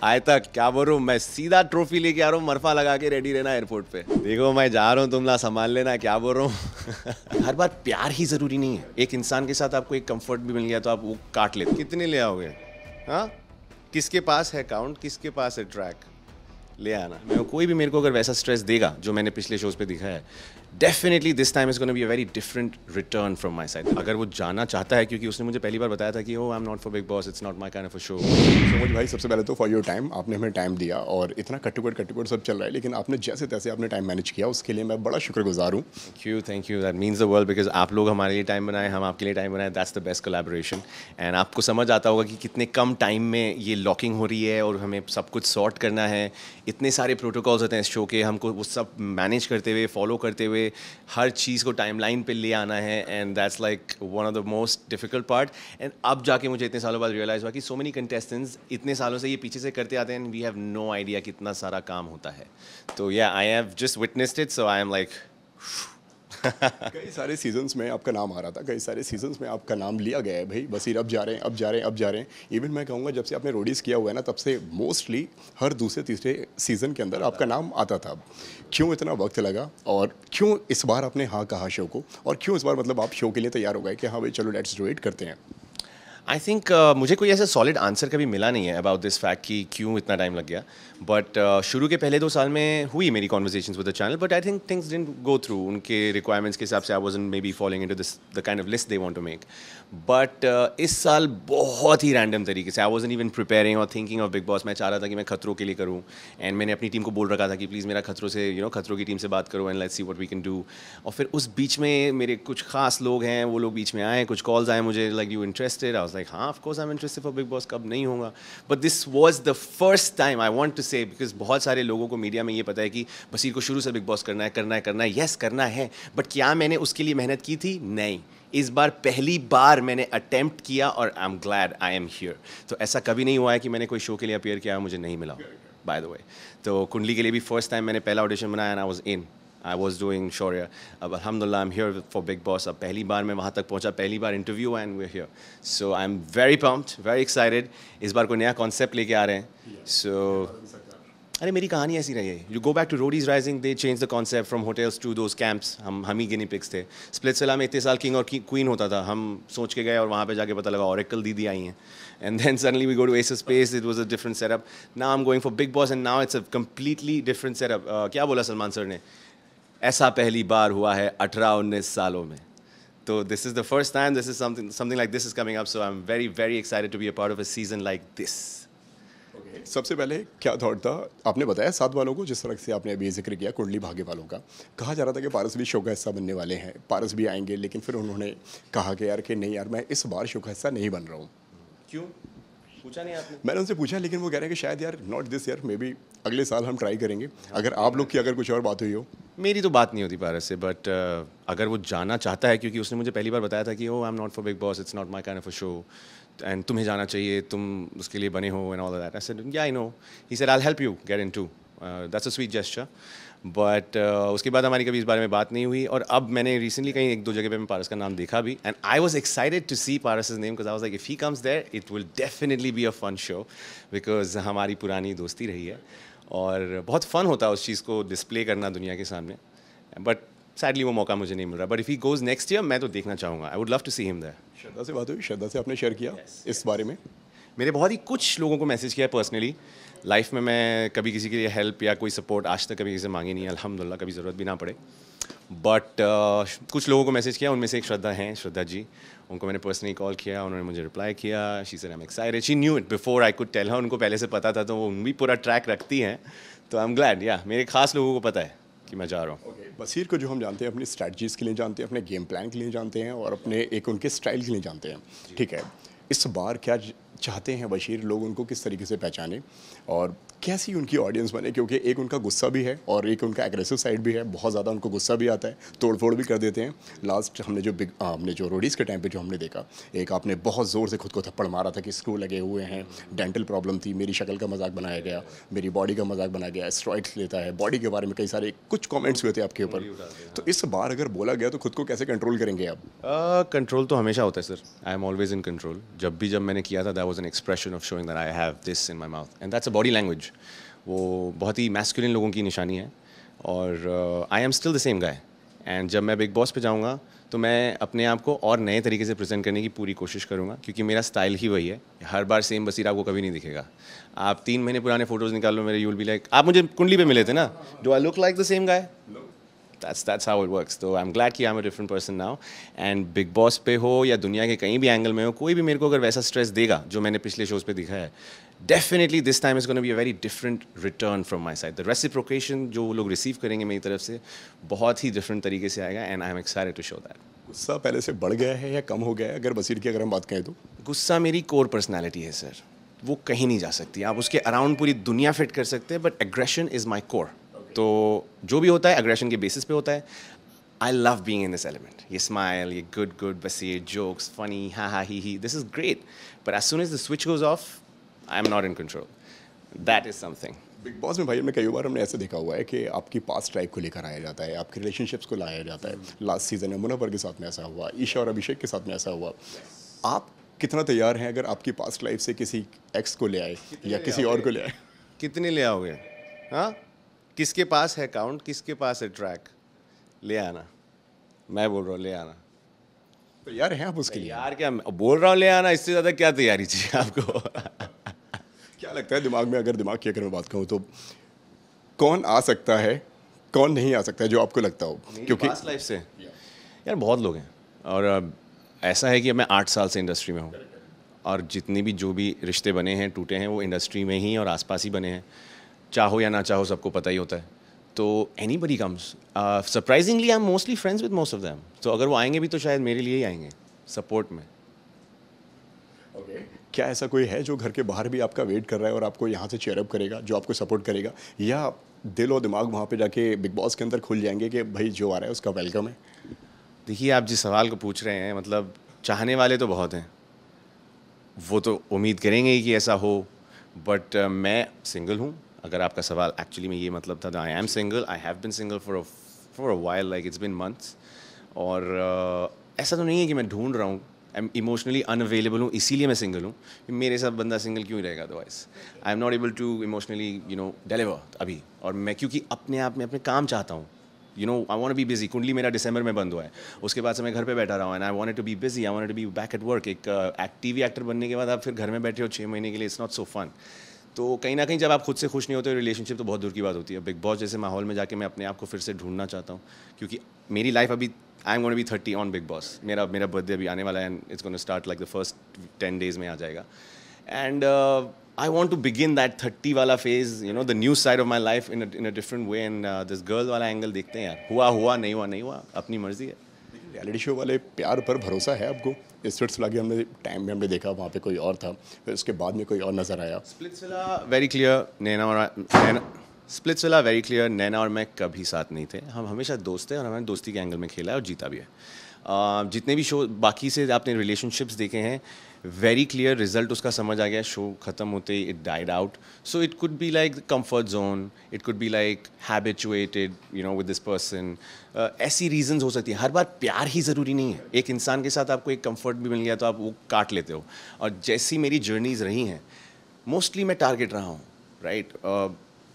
आए तक क्या बोल रहा हूँ मैं, सीधा ट्रॉफी लेके आ रहा हूँ, मरफा लगा के रेडी रहना एयरपोर्ट पे। देखो मैं जा रहा हूँ, तुम ना संभाल लेना, क्या बोल रहा हूँ। हर बार प्यार ही ज़रूरी नहीं है। एक इंसान के साथ आपको एक कंफर्ट भी मिल गया तो आप वो काट लेते। कितने ले आओगे? हाँ, किसके पास है काउंट, किसके पास है ट्रैक, ले आना। मैं कोई भी मेरे को अगर वैसा स्ट्रेस देगा जो मैंने पिछले शोज पे दिखा है, definitely this time is gonna be a very different return from my side. अगर वो जाना चाहता है, क्योंकि उसने मुझे पहली बार बताया था कि oh I am not for Bigg Boss, it's not my kind of a show. तो मुझे भाई सबसे पहले तो फॉर योर टाइम, आपने हमें टाइम दिया और इतना कट्टुकट सब चल रहा है, लेकिन आपने जैसे तैसे आपने टाइम मैनेज किया, उसके लिए मैं बड़ा शुक्रगुजार हूँ। Thank you, that means the world, because आप लोग हमारे लिए टाइम बनाए, हम आपके लिए टाइम बनाए, that's the best collaboration. And आपको समझ आता होगा कि कितने कम टाइम में ये लॉकिंग हो रही है और हमें सब कुछ सॉर्ट करना है। इतने सारे प्रोटोकॉल्स होते हैं इस शो के, हमको वो सब मैनेज करते हुए, फॉलो करते हुए हर चीज़ को टाइमलाइन पे ले आना है। And that's like one of the most difficult part. And अब जाके मुझे इतने सालों बाद रियलाइज़ हुआ कि सो मेनी कंटेस्टेंट्स इतने सालों से ये पीछे से करते आते हैं, वी हैव नो आइडिया कितना सारा काम होता है। तो या I have just witnessed it, so I am like कई सारे सीजन्स में आपका नाम आ रहा था, कई सारे सीजन्स में आपका नाम लिया गया है भाई, बसीर अब जा रहे हैं, अब जा रहे हैं, अब जा रहे हैं। इवन मैं कहूँगा जब से आपने रोडीज़ किया हुआ है ना, तब से मोस्टली हर दूसरे तीसरे सीज़न के अंदर आपका नाम आता था। क्यों इतना वक्त लगा और क्यों इस बार आपने हाँ कहा शो को, और क्यों इस बार मतलब आप शो के लिए तैयार हो गए कि हाँ भाई चलो लेट्स डू इट करते हैं? आई थिंक मुझे कोई ऐसा सॉलिड आंसर कभी मिला नहीं है अबाउट दिस फैक्ट कि क्यों इतना टाइम लग गया। बट शुरू के पहले 2 साल में हुई मेरी conversations with the channel, but I think things didn't go through उनके रिक्वायरमेंट्स के हिसाब से। I wasn't maybe following into this the kind of list they want to make. But इस साल बहुत ही रैंडम तरीके से, आई वाजंट इवन प्रिपेयरिंग और थिंकिंग ऑफ बिग बॉस। मैं चाह रहा था कि मैं खतरों के लिए करूँ, एंड मैंने अपनी टीम को बोल रखा था कि प्लीज़ मेरा खतरों से खतरों की टीम से बात करो, and let's see what we can do. और फिर उस बीच में मेरे कुछ खास लोग हैं, वो लोग बीच में आए, कुछ कॉल्स आए मुझे, like you interested? I was like हाँ of course I am interested for Bigg Boss, कब नहीं होगा। But this was the first time I want to say, because बहुत सारे लोगों को मीडिया में ये पता है कि बसीर को शुरू से बिग बॉस करना है, करना है, करना है, यस करना है। बट क्या मैंने उसके लिए मेहनत की थी? नहीं। इस बार पहली बार मैंने अटेम्प्ट किया और I am glad I am here. तो ऐसा कभी नहीं हुआ है कि मैंने कोई शो के लिए अपीयर किया मुझे नहीं मिला, बाय द वे। तो कुंडली के लिए भी फर्स्ट टाइम मैंने पहला ऑडिशन बनाया and I was in, I was doing Shaurya. अब अल्हम्दुलिल्लाह I am here for Bigg Boss. अब पहली बार मैं वहाँ तक पहुँचा, पहली बार interview and we are here. So I am very pumped, very excited. इस बार कोई नया कॉन्सेप्ट लेके आ रहे हैं। सो अरे मेरी कहानी ऐसी रही है, you go back to Roadies Rising, they change the concept from hotels to those camps. हम ही गिनी पिक्स थे। स्प्लिट्सविला में इतने साल किंग और क्वीन होता था, हम सोच के गए और वहाँ पे जाके पता लगा ओरेकल दीदी आई हैं। And then suddenly we go to S space, it was a different setup. Now I am going for Bigg Boss and now it's a completely different setup. क्या बोला सलमान सर ने? ऐसा पहली बार हुआ है 18-19 सालों में। तो this is the first time, this is something like this is coming up, so I am very very excited to be a part of a season like this. सबसे पहले क्या थॉट था? आपने बताया 7 वालों को, जिस तरह से आपने अभी जिक्र किया कुंडली भाग्य वालों का, कहा जा रहा था कि पारस भी शो का हिस्सा बनने वाले हैं, पारस भी आएंगे, लेकिन फिर उन्होंने कहा कि यार कि नहीं यार मैं इस बार शो का हिस्सा नहीं बन रहा हूँ। क्यों पूछा नहीं आपने? मैंने उनसे पूछा, लेकिन वो कह रहे हैं कि शायद यार not this year, may be अगले साल हम ट्राई करेंगे। अगर आप लोग की अगर कुछ और बात हुई हो। मेरी तो बात नहीं होती पारस से, बट अगर वो जाना चाहता है, क्योंकि उसने मुझे पहली बार बताया था कि oh I am not for Bigg Boss, it's not my kind of a show, and तुम्हें जाना चाहिए, तुम उसके लिए बने हो and all that. I said yeah I know. He said I will help you get into, that's a sweet gesture. But उसके बाद हमारी कभी इस बारे में बात नहीं हुई। और अब मैंने रिसेंटली कहीं 1-2 जगह पे मैं पारस का नाम देखा भी, and I was excited to see Paras name, because I was like if he comes there it will definitely be a fun show, because हमारी पुरानी दोस्ती रही है और बहुत फन होता है उस चीज़ को डिस्प्ले करना दुनिया के सामने। बट सैडली वो मौका मुझे नहीं मिल रहा। But if he goes next year, मैं तो देखना चाहूँगा। I would love to see him there. Shraddha से बात हुई? श्रद्धा से आपने शेयर किया इस बारे में? मेरे बहुत ही कुछ लोगों को मैसेज किया है पर्सनली। लाइफ में मैं कभी किसी के लिए हेल्प या कोई सपोर्ट आज तक कभी किसी से मांगी नहीं है, अल्हम्दुलिल्लाह, कभी ज़रूरत भी ना पड़े। बट कुछ लोगों को मैसेज किया, उनमें से एक श्रद्धा हैं, श्रद्धा जी। उनको मैंने पर्सनली कॉल किया, उन्होंने मुझे रिप्लाई किया। She said I am excited, she knew it before I could tell her. उनको पहले से पता था, तो वो भी पूरा ट्रैक रखती हैं। तो आई एम ग्लैड, या मेरे खास लोगों को पता है कि मैं जा रहा हूँ। बसीर को जो हम जानते हैं अपनी स्ट्रैटेजीज़ के लिए जानते हैं, अपने गेम प्लान के लिए जानते हैं और अपने एक उनके स्टाइल के लिए जानते हैं, ठीक है। इस बार क्या चाहते हैं बशीर, लोग उनको किस तरीके से पहचाने और कैसी उनकी ऑडियंस बने? क्योंकि एक उनका गुस्सा भी है और एक उनका एग्रेसिव साइड भी है, बहुत ज़्यादा उनको गुस्सा भी आता है, तोड़ फोड़ भी कर देते हैं। लास्ट हमने जो रोडीज़ के टाइम पे जो हमने देखा, एक आपने बहुत ज़ोर से खुद को थप्पड़ मारा था कि स्क्रू लगे हुए हैं, डेंटल प्रॉब्लम थी, मेरी शक्ल का मजाक बनाया गया, मेरी बॉडी का मजाक बनाया गया, स्टेरॉइड्स लेता है, बॉडी के बारे में कई सारे कुछ कॉमेंट्स हुए थे आपके ऊपर। तो इस बार अगर बोला गया तो खुद को कैसे कंट्रोल करेंगे आप? कंट्रोल तो हमेशा होता है sir, I am always in control. जब मैंने किया था that was an expression of showing that I have this in my mouth. And that's a body language. वो बहुत ही masculine लोगों की निशानी है और I am still the same guy. And जब मैं बिग बॉस पे जाऊँगा तो मैं अपने आप को और नए तरीके से प्रेजेंट करने की पूरी कोशिश करूँगा क्योंकि मेरा स्टाइल ही वही है. हर बार सेम बसीर आपको कभी नहीं दिखेगा. आप 3 महीने पुराने फोटोज़ निकाल लो मेरे, यू विल बी लाइक, आप मुझे कुंडली पे मिले थे ना, do I look like the same guy? That's how it works. So I'm glad कि I'm a different person now. And Big Boss पे हो या दुनिया के कहीं भी एंगल में हो, कोई भी मेरे को अगर वैसा स्ट्रेस देगा जो मैंने पिछले शोज़ पे दिखा है, definitely this time is going to be a very different return from my side. The reciprocation जो वो लोग रिसीव करेंगे मेरी तरफ से बहुत ही different तरीके से आएगा and I'm excited to show that. गुस्सा पहले से बढ़ गया है या कम हो गया है, अगर बसीर की अगर हम बात करें तो? गुस्सा मेरी कोर पर्सनैलिटी है सर, वो कहीं नहीं जा सकती. आप उसके अराउंड पूरी दुनिया फिट कर सकते हैं, but aggression is my core. तो जो भी होता है एग्रेशन के बेसिस पे होता है. I love being in this element. ये स्माइल, ये गुड बसीर, जोक्स, फनी, हा ही, this is great. But as soon as the switch goes off, I am not in control. That is something. Bigg Boss में भाई हमने कई बार हमने ऐसे देखा हुआ है कि आपकी पास्ट लाइफ को लेकर आया जाता है, आपके रिलेशनशिप्स को लाया जाता है. लास्ट सीजन में मुनव्वर के साथ में ऐसा हुआ, ईशा और अभिषेक के साथ में ऐसा हुआ. आप कितना तैयार हैं अगर आपकी पास्ट लाइफ से किसी एक्स को ले आए या किसी और को ले आए? कितने ले आओगे? हाँ, किसके पास है अकाउंट, किसके पास है ट्रैक? ले आना. मैं बोल रहा हूँ ले आना. तैयार हैं आप उसके लिए? यार क्या बोल रहा हूँ, ले आना. इससे ज़्यादा क्या तैयारी चाहिए आपको? क्या लगता है दिमाग में, अगर दिमाग की अगर मैं बात करूँ तो कौन आ सकता है, कौन नहीं आ सकता है जो आपको लगता हो? क्योंकि पास्ट लाइफ से यार बहुत लोग हैं और ऐसा है कि मैं 8 साल से इंडस्ट्री में हूँ और जितने भी जो भी रिश्ते बने हैं, टूटे हैं, वो इंडस्ट्री में ही और आसपास ही बने हैं. चाहो या ना चाहो सबको पता ही होता है. तो anybody comes. Surprisingly I am mostly friends with most of them. तो अगर वो आएंगे भी तो शायद मेरे लिए ही आएंगे, सपोर्ट में. क्या ऐसा कोई है जो घर के बाहर भी आपका वेट कर रहा है और आपको यहाँ से चेयरअप करेगा, जो आपको सपोर्ट करेगा, या दिल और दिमाग वहाँ पे जाके बिग बॉस के अंदर खुल जाएंगे कि भाई जो आ रहा है उसका वेलकम है? देखिए, आप जिस सवाल को पूछ रहे हैं, मतलब चाहने वाले तो बहुत हैं, वो तो उम्मीद करेंगे ही कि ऐसा हो. बट मैं सिंगल हूँ. अगर आपका सवाल एक्चुअली में ये मतलब था, I am single. I have been single for a while, like it's been months. और ऐसा तो नहीं है कि मैं ढूंढ रहा हूँ. आई एम इमोशनली अनअवेलेबल हूँ, इसीलिए मैं सिंगल हूँ. मेरे साथ बंदा सिंगल क्यों ही रहेगा otherwise? I am not able to emotionally deliver अभी. और मैं क्योंकि अपने आप में अपने काम चाहता हूँ. I want to be busy. कुंडली मेरा दिसंबर में बंद हुआ है, उसके बाद से मैं घर पे बैठा रहा हूँ. And I wanted to be busy, I wanted to be back at work. एक टीवी एक्टर बनने के बाद आप फिर घर में बैठे हो 6 महीने के लिए, इट्स नॉट सो फन. तो कहीं ना कहीं जब आप खुद से खुश नहीं होते, रिलेशनशिप तो बहुत दूर की बात होती है. बिग बॉस जैसे माहौल में जाके मैं अपने आप को फिर से ढूंढना चाहता हूँ क्योंकि मेरी लाइफ अभी, I am gonna be 30 on big boss. मेरा बर्थडे अभी आने वाला है and it's gonna start like the first 10 days में आ जाएगा. And I want to begin that 30 वाला phase, the new side of my life in a different way. And this girl वाला angle देखते हैं यार. हुआ नहीं हुआ, अपनी मर्जी है. रियलिटी शो वाले प्यार पर भरोसा है आपको? स्प्लिट्सविला के हमने टाइम में हमने देखा वहाँ पे कोई और था, फिर उसके बाद में कोई और नज़र आया. Splitsvilla very clear, Splitsvilla very clear. Naina और मैं कभी साथ नहीं थे. हम हमेशा दोस्त थे और हमारे दोस्ती के एंगल में खेला है और जीता भी है. जितने भी शो बाकी से आपने रिलेशनशिप्स देखे हैं, वेरी क्लियर रिजल्ट उसका समझ आ गया. शो ख़त्म होते ही it died out. So it could be like comfort zone, it could be like habituated with this person. ऐसी रीजंस हो सकती हैं. हर बार प्यार ही ज़रूरी नहीं है. एक इंसान के साथ आपको एक कंफर्ट भी मिल गया तो आप वो काट लेते हो. और जैसी मेरी जर्नीज़ रही हैं, मोस्टली मैं टारगेट रहा हूँ, राइट.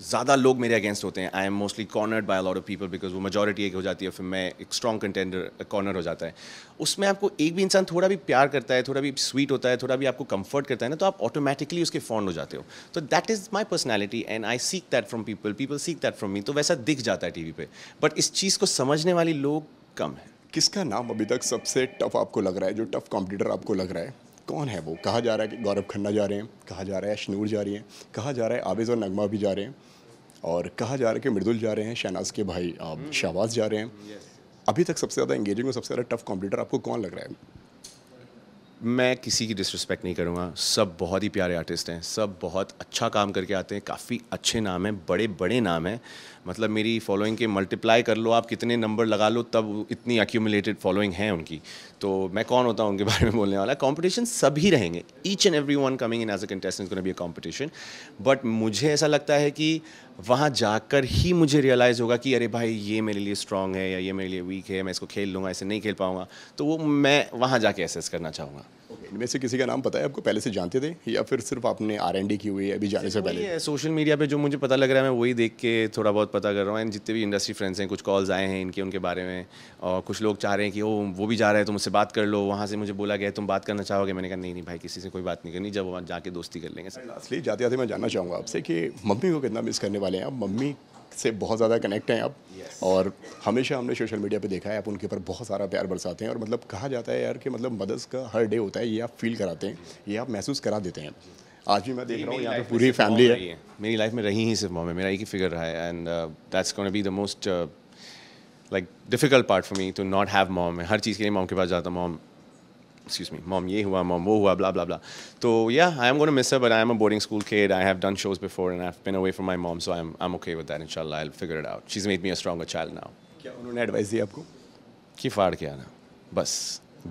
ज़्यादा लोग मेरे अगेंस्ट होते हैं. I am mostly cornered by a lot of people because वो मेजॉरिटी एक हो जाती है, फिर मैं एक स्ट्रॉन्ग कंटेंडर कॉर्नर हो जाता है. उसमें आपको एक भी इंसान थोड़ा भी प्यार करता है, थोड़ा भी स्वीट होता है, थोड़ा भी आपको कंफर्ट करता है ना, तो आप ऑटोमेटिकली उसके फॉन्ड हो जाते हो. तो that is my personality and I seek that from people, people seek that from me. तो वैसा दिख जाता है टीवी पे, बट इस चीज़ को समझने वाले लोग कम हैं. किसका नाम अभी तक सबसे टफ आपको लग रहा है, जो टफ कॉम्पिटिटर आपको लग रहा है? कौन है वो? कहा जा रहा है कि गौरव खन्ना जा रहे हैं, कहा जा रहा है अशनूर जा रही हैं, कहा जा रहा है आबिज़ और नगमा भी जा रहे हैं, और कहा जा रहा है कि मृदुल जा रहे हैं, शहनाज के भाई शहबाज जा रहे हैं. अभी तक सबसे ज़्यादा एंगेजिंग और सबसे ज़्यादा टफ कॉम्पिटिटर आपको कौन लग रहा है? मैं किसी की डिसरिस्पेक्ट नहीं करूँगा. सब बहुत ही प्यारे आर्टिस्ट हैं, सब बहुत अच्छा काम करके आते हैं. काफ़ी अच्छे नाम हैं, बड़े बड़े नाम हैं. मतलब मेरी फॉलोइंग के मल्टीप्लाई कर लो आप, कितने नंबर लगा लो, तब इतनी एक्यूमुलेटेड फॉलोइंग है उनकी. तो मैं कौन होता हूँ उनके बारे में बोलने वाला. कंपटीशन सभी रहेंगे. Each and every one coming in as a contestant gonna be a competition. But मुझे ऐसा लगता है कि वहाँ जाकर ही मुझे रियलाइज़ होगा कि अरे भाई ये मेरे लिए स्ट्रॉन्ग है या ये मेरे लिए वीक है, मैं इसको खेल लूँगा, इसे नहीं खेल पाऊँगा. तो वो मैं वहाँ जाके एसेस करना चाहूँगा. इनमें से किसी का नाम पता है आपको, पहले से जानते थे या फिर सिर्फ आपने R&D की हुई है अभी जाने से पहले? सोशल मीडिया पे जो मुझे पता लग रहा है मैं वही देख के थोड़ा बहुत पता कर रहा हूँ, एंड जितने भी इंडस्ट्री फ्रेंड्स हैं कुछ कॉल्स आए हैं इनके उनके बारे में, और कुछ लोग चाह रहे हैं कि वो भी जा रहा है तो मुझसे बात कर लो, वहाँ से मुझे बोला गया तुम बात करना चाहोगे, मैंने कहा नहीं नहीं भाई किसी से कोई बात नहीं करनी, जब वहाँ जाके दोस्ती कर लेंगे। लास्टली जाते जाते मैं जानना चाहूँगा आपसे कि मम्मी को कितना मिस करने वाले हैं आप? मम्मी से बहुत ज़्यादा कनेक्ट हैं आप, और हमेशा हमने सोशल मीडिया पे देखा है आप उनके ऊपर बहुत सारा प्यार बरसाते हैं, और मतलब कहा जाता है यार कि मतलब मदर्स का हर डे होता है, ये आप फील कराते हैं, ये आप महसूस करा देते हैं। आज भी मैं देख रहा हूँ यहाँ पे पूरी फैमिली है। मेरी लाइफ में रही ही सिर्फ मॉम है, मेरा एक ही फिगर रहा है, and that's gonna be the most like difficult part for me to not have mom. हर चीज़ के लिए मॉम के पास जाता, मॉम excuse me, mom ये हुआ, mom वो हुआ, blah blah blah. So yeah, I am going to miss her, but I am a boarding school kid. I have done shows before, and I've been away from my mom, so I'm okay with that. Inshallah, I'll figure it out. She's made me a stronger child now. क्या उन्होंने advice दी आपको? कि फाड़ के आना, बस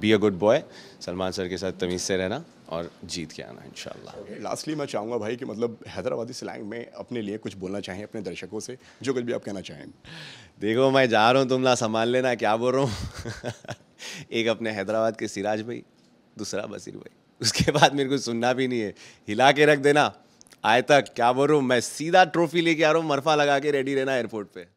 be a good boy, Salman sir के साथ तमीज़ से रहना और जीत के आना इंशाल्लाह। लास्टली मैं चाहूँगा भाई कि मतलब हैदराबादी स्लैंग में अपने लिए कुछ बोलना चाहें अपने दर्शकों से, जो कुछ भी आप कहना चाहें। देखो मैं जा रहा हूँ, तुम ना संभाल लेना, क्या बोल रहा हूँ। एक अपने हैदराबाद के सिराज भाई, दूसरा बसीर भाई, उसके बाद मेरे को सुनना भी नहीं है, हिला के रख देना। आए तक क्या बोल रहा हूँ, मैं सीधा ट्रॉफी लेके आ रहा हूँ, मरफा लगा के रेडी रहना एयरपोर्ट पे।